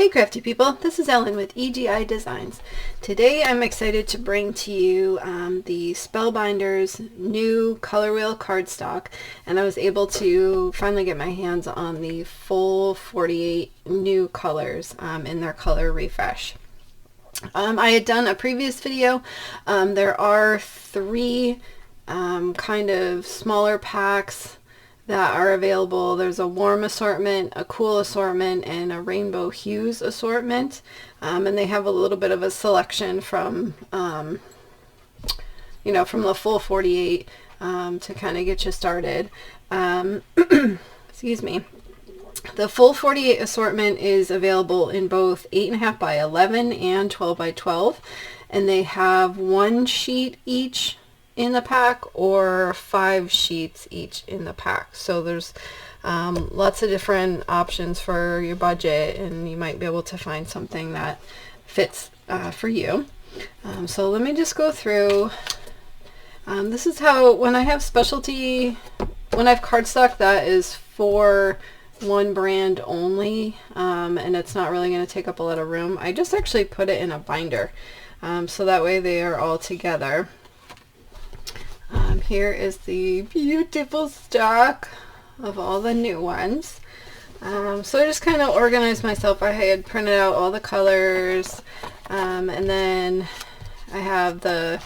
Hey crafty people, this is Ellen with EGI Designs. Today I'm excited to bring to you the Spellbinders new ColorWheel Cardstock, and I was able to finally get my hands on the full 48 new colors in their color refresh. I had done a previous video. There are three kind of smaller packs that are available. There's a warm assortment, a cool assortment, and a rainbow hues assortment, and they have a little bit of a selection from you know, from the full 48 to kind of get you started. Excuse me. The full 48 assortment is available in both 8.5 by 11 and 12 by 12, and they have 1 sheet each in the pack or 5 sheets each in the pack. So there's lots of different options for your budget, and you might be able to find something that fits for you. So let me just go through. This is how, when I have specialty, when I have cardstock that is for one brand only, and it's not really going to take up a lot of room, I just actually put it in a binder, so that way they are all together. Here is the beautiful stock of all the new ones. So I just kind of organized myself. I had printed out all the colors, and then I have the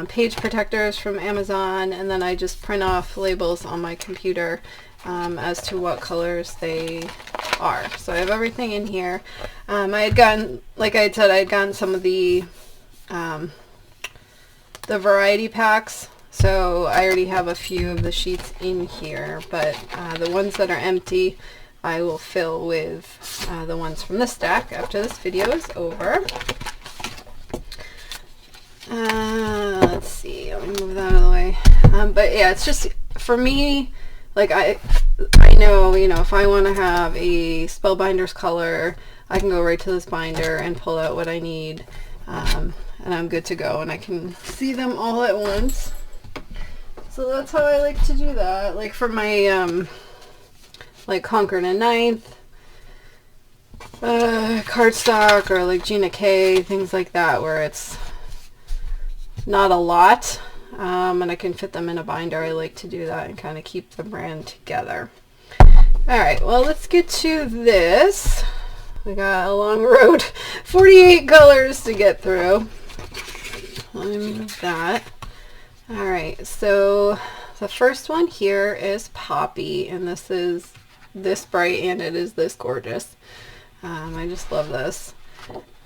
page protectors from Amazon, and then I just print off labels on my computer as to what colors they are. So I have everything in here. I had gotten, like I had said, I had gotten some of the variety packs, so I already have a few of the sheets in here, but the ones that are empty I will fill with the ones from this stack after this video is over. Let's see, let me move that out of the way. But yeah, it's just, for me, like I know, you know, if I want to have a Spellbinders color, I can go right to this binder and pull out what I need, and I'm good to go, and I can see them all at once. So that's how I like to do that. Like for my like Concord and Ninth cardstock, or like Gina K, things like that, where it's not a lot, and I can fit them in a binder. I like to do that and kind of keep the brand together. Alright, well, let's get to this. We got a long road, 48 colors to get through. Let me move that. Alright, so the first one here is Poppy, and this is this bright and it is this gorgeous. I just love this.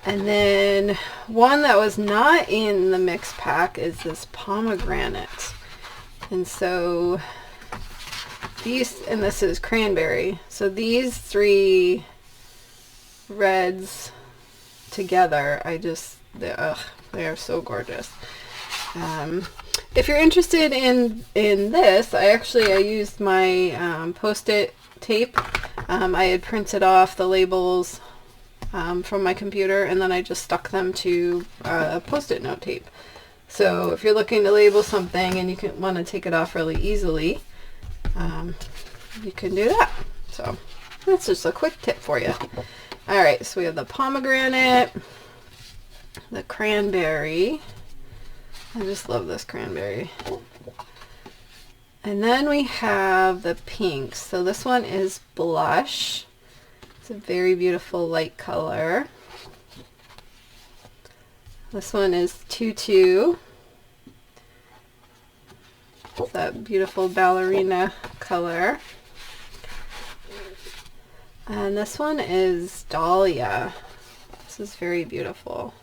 And then one that was not in the mix pack is this Pomegranate. And so these, and this is Cranberry. So these three reds together, they are so gorgeous. If you're interested in this, I used my Post-it tape. I had printed off the labels from my computer, and then I just stuck them to a Post-it note tape. So if you're looking to label something and you want to take it off really easily, you can do that. So that's just a quick tip for you. Alright, so we have the Pomegranate, the Cranberry. I just love this Cranberry. And then we have the pinks. So this one is Blush. It's a very beautiful light color. This one is Tutu. It's that beautiful ballerina color. And this one is Dahlia. This is very beautiful.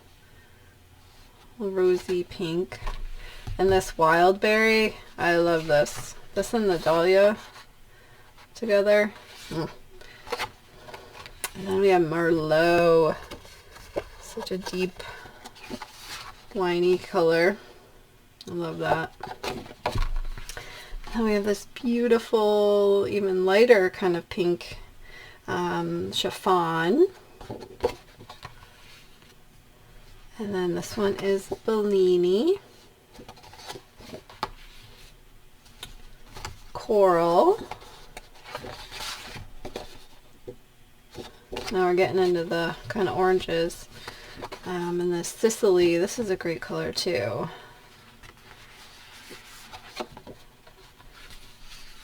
Rosy pink. And this Wildberry, I love this. This and the Dahlia together. And then we have Merlot. Such a deep, winey color. I love that. Then we have this beautiful, even lighter kind of pink Chiffon. And then this one is Bellini. Coral. Now we're getting into the kind of oranges. And the Sicily, this is a great color too.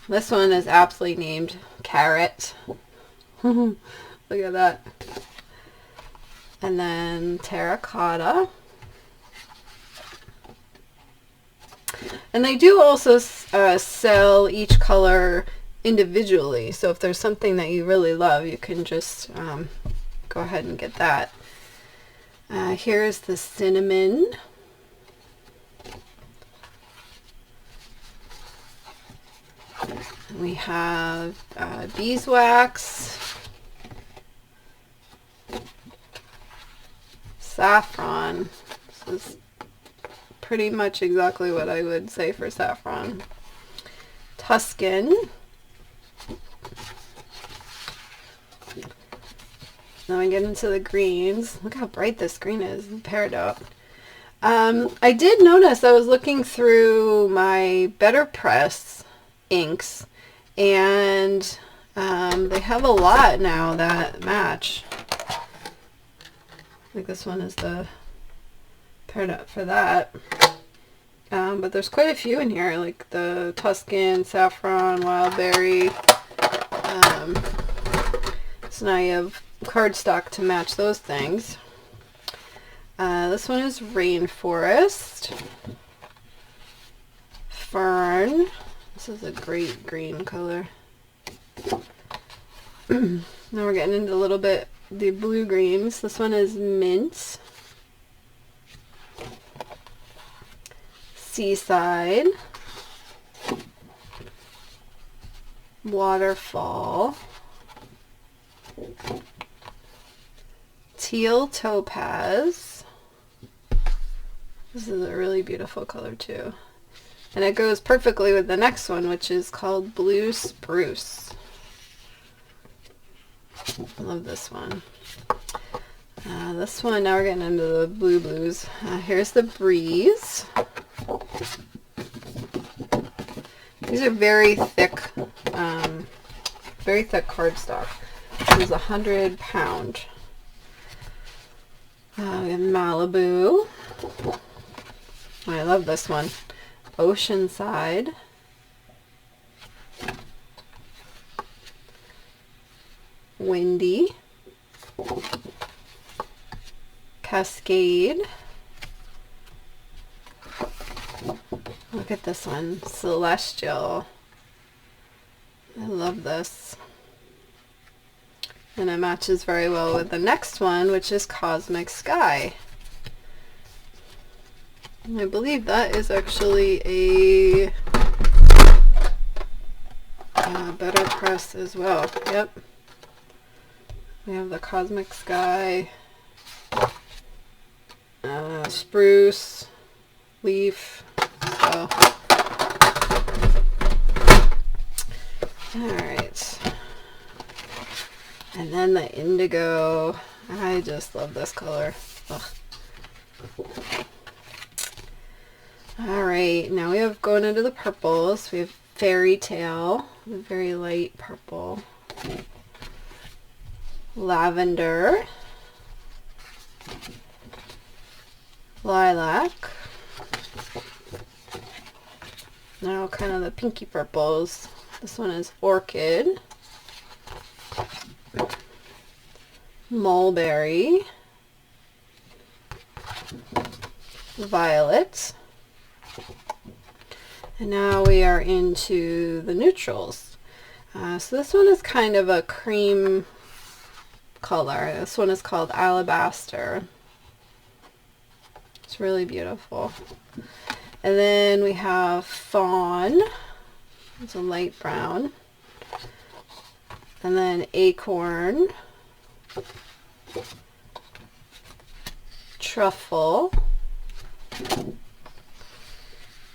This one is aptly named Carrot. Look at that. And then Terracotta. And they do also sell each color individually. So if there's something that you really love, you can just go ahead and get that. Here's the Cinnamon. We have Beeswax, Saffron. This is pretty much exactly what I would say for Saffron. Tuscan. Then we get into the greens. Look how bright this green is. Peridot. I did notice, I was looking through my Better Press inks, and they have a lot now that match. Like this one is the Peridot for that. But there's quite a few in here, like the Tuscan, Saffron, Wildberry. So now you have cardstock to match those things. This one is Rainforest. Fern. This is a great green color. Now we're getting into a little bit the blue greens. This one is Mint. Seaside. Waterfall. Teal Topaz. This is a really beautiful color too. And it goes perfectly with the next one, which is called Blue Spruce. I love this one. This one, now we're getting into the blues. Here's the Breeze. These are very thick cardstock. This is 100 pound. We have Malibu. I love this one. Oceanside. Windy. Cascade. Look at this one. Celestial. I love this. And it matches very well with the next one, which is Cosmic Sky. I believe that is actually a Better Press as well. Yep. We have the Cosmic Sky, Spruce, Leaf. So. Alright. And then the Indigo. I just love this color. Ugh. Alright, now we have going into the purples. We have Fairy Tale, a very light purple. Lavender. Lilac. Now kind of the pinky purples. This one is Orchid. Mulberry. Violet. And now we are into the neutrals. So this one is kind of a cream color. This one is called Alabaster. It's really beautiful. And then we have Fawn. It's a light brown. And then Acorn. Truffle.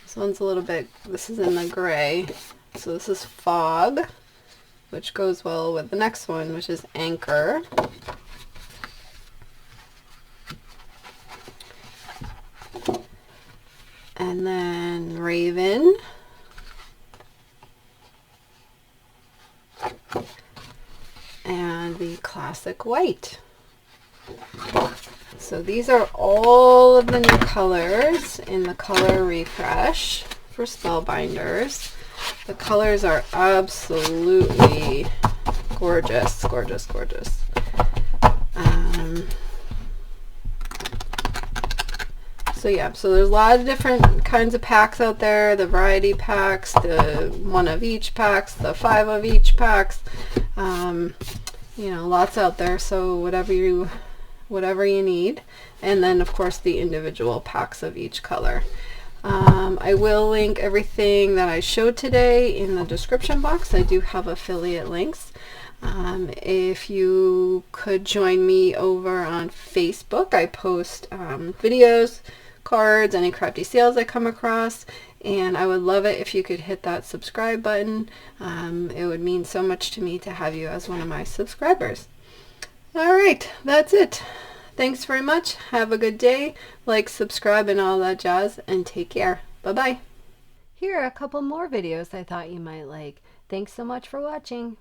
This one's a little bit, this is in the gray. So this is Fog, which goes well with the next one, which is Anchor. And then Raven. and the classic white. So these are all of the new colors in the color refresh for Spellbinders. The colors are absolutely gorgeous, gorgeous, gorgeous. So yeah, so there's a lot of different kinds of packs out there, the variety packs, the 1 of each packs, the 5 of each packs, you know, lots out there, so whatever you need. And then of course the individual packs of each color. I will link everything that I showed today in the description box. I do have affiliate links. If you could join me over on Facebook, I post videos, cards, any crafty sales I come across, and I would love it if you could hit that subscribe button. It would mean so much to me to have you as one of my subscribers. Alright, that's it. Thanks very much. Have a good day. Like, subscribe, and all that jazz, and take care. Bye-bye. Here are a couple more videos I thought you might like. Thanks so much for watching.